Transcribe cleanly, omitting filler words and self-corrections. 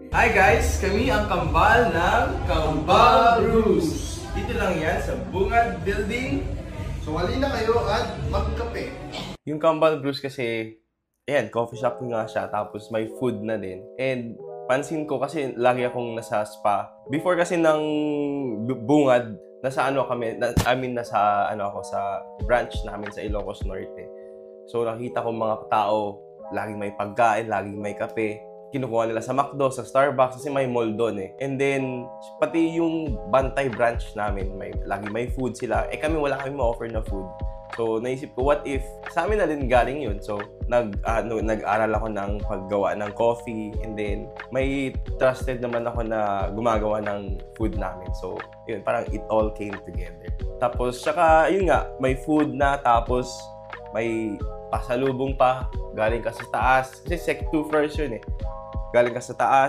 Hi guys! Kami ang kambal ng Kambal Brews. Dito lang yan sa Bungad Building. So, wali na kayo at magkape. Yung Kambal Brews kasi, ayan, coffee shop nga siya, tapos may food na din. And pansin ko kasi lagi akong nasa spa. Before kasi ng Bungad, nasa ano kami, nasa ano ako sa branch namin sa Ilocos Norte. So nakita ko mga tao, laging may pagkain, laging may kape. Kinukuha nila sa McDo, sa Starbucks kasi may mall doon eh. And then pati yung Bantay branch namin, lagi may food sila. Kami wala kaming ma-offer na food. So naisip ko, what if sa amin na din galing yun? So nag-aral ako ng paggawa ng coffee, and then may trusted naman ako na gumagawa ng food namin. So yun, parang it all came together. Tapos saka yun nga, may food na, tapos may pasalubong pa, galing ka sa taas. Kasi Sec 2 first yun eh. Galing ka sa taas,